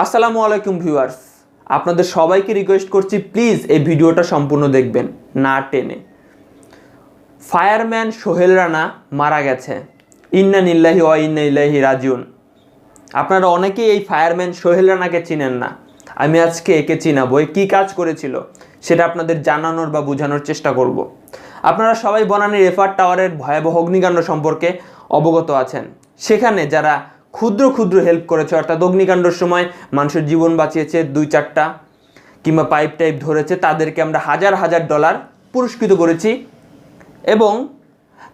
আসসালামু আলাইকুম ভিউয়ার্স, আপনাদের সবাইকে রিকোয়েস্ট করছি প্লিজ এই ভিডিওটা সম্পূর্ণ দেখবেন না টেনে। ফায়ারম্যান সোহেল রানা মারা গেছে। ইন্না লিল্লাহি ওয়া ইন্না ইলাইহি রাজিউন। আপনারা অনেকেই এই ফায়ারম্যান সোহেল রানাকে চিনেন না। আমি আজকে একে চিনাবো, কী কাজ করেছিল সেটা আপনাদের জানানোর বা বোঝানোর চেষ্টা করব। আপনারা সবাই বনানীর এফআর টাওয়ারের ভয়াবহ অগ্নিকাণ্ড সম্পর্কে অবগত আছেন। সেখানে যারা ক্ষুদ্র ক্ষুদ্র হেল্প করেছে, অর্থাৎ অগ্নিকাণ্ডের সময় মানুষের জীবন বাঁচিয়েছে, 2-4টা কিংবা পাইপ টাইপ ধরেছে, তাদেরকে আমরা হাজার হাজার ডলার পুরস্কৃত করেছি এবং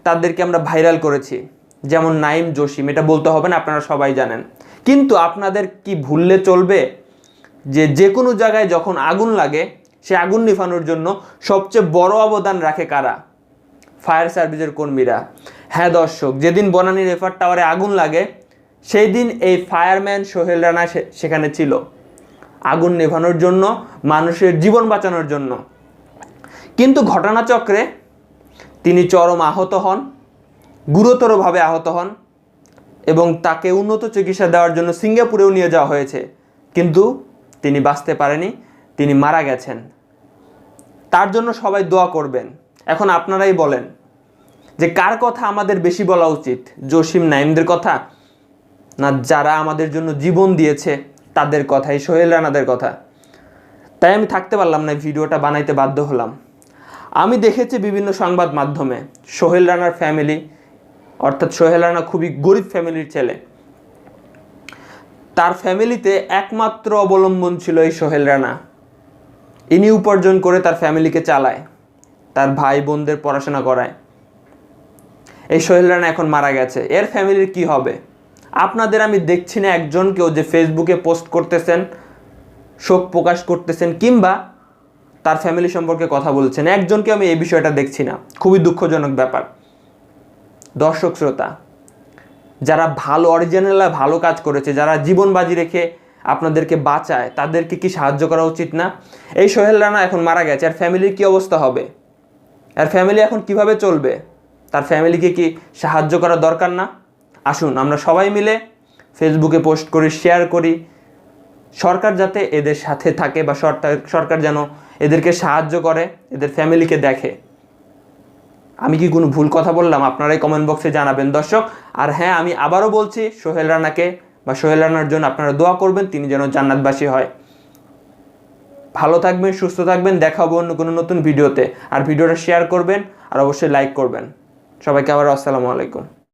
তাদেরকে আমরা ভাইরাল করেছি। যেমন নাইম জসিম, এটা বলতে হবে না, আপনারা সবাই জানেন। কিন্তু আপনাদের কি ভুললে চলবে যে কোনো জায়গায় যখন আগুন লাগে সে আগুন নিভানোর জন্য সবচেয়ে বড় অবদান রাখে কারা? ফায়ার সার্ভিসের কর্মীরা। হ্যাঁ দর্শক, যেদিন বনানীর এফআর টাওয়ারে আগুন লাগে সেই দিন এই ফায়ারম্যান সোহেল রানা সেখানে ছিল, আগুন নেভানোর জন্য, মানুষের জীবন বাঁচানোর জন্য। কিন্তু ঘটনাচক্রে তিনি চরম আহত হন, গুরুতরভাবে আহত হন এবং তাকে উন্নত চিকিৎসা দেওয়ার জন্য সিঙ্গাপুরেও নিয়ে যাওয়া হয়েছে, কিন্তু তিনি বাঁচতে পারেনি, তিনি মারা গেছেন। তার জন্য সবাই দোয়া করবেন। এখন আপনারাই বলেন যে কার কথা আমাদের বেশি বলা উচিত, জসিম নাইমদের কথা, না যারা আমাদের জন্য জীবন দিয়েছে তাদের কথাই, সোহেল রানাদের কথা? তাই আমি থাকতে পারলাম না, ভিডিওটা বানাইতে বাধ্য হলাম। আমি দেখেছি বিভিন্ন সংবাদ মাধ্যমে সোহেল রানার ফ্যামিলি, অর্থাৎ সোহেল রানা খুবই গরিব ফ্যামিলির ছেলে, তার ফ্যামিলিতে একমাত্র অবলম্বন ছিল এই সোহেল রানা। ইনি উপার্জন করে তার ফ্যামিলিকে চালায়, তার ভাই বোনদের পড়াশোনা করায়। এই সোহেল রানা এখন মারা গেছে, এর ফ্যামিলির কি হবে? আপনাদের আমি দেখছি না একজনকেও যে ফেসবুকে পোস্ট করতেছেন, শোক প্রকাশ করতেছেন কিংবা তার ফ্যামিলি সম্পর্কে কথা বলছেন, একজনকে আমি এই বিষয়টা দেখছি না। খুবই দুঃখজনক ব্যাপার। দর্শক শ্রোতা, যারা ভালো অরিজিনাল ভালো কাজ করেছে, যারা জীবন বাজি রেখে আপনাদেরকে বাঁচায়, তাদেরকে কি সাহায্য করা উচিত না? এই সোহেল রানা এখন মারা গেছে, আর ফ্যামিলির কি অবস্থা হবে? আর ফ্যামিলি এখন কিভাবে চলবে? তার ফ্যামিলিকে কি সাহায্য করা দরকার না? আসুন আমরা সবাই মিলে ফেসবুকে পোস্ট করি, শেয়ার করি। সরকার যাতে এদের সাথে থাকে বা সরকার যেন এদেরকে সাহায্য করে, এদের ফ্যামিলিকে দেখে। আমি কি কোনো ভুল কথা বললাম? আপনারাই কমেন্ট বক্সে জানাবেন দর্শক। আর হ্যাঁ, আমি আবারও বলছি, সোহেল রানাকে বা সোহেল রানার জন্য আপনারা দোয়া করবেন, তিনি যেন জান্নাতবাসী হয়। ভালো থাকবেন, সুস্থ থাকবেন, দেখা হবে অন্য কোনো নতুন ভিডিওতে। আর ভিডিওটা শেয়ার করবেন আর অবশ্যই লাইক করবেন। সবাইকে আবার আসসালামু আলাইকুম।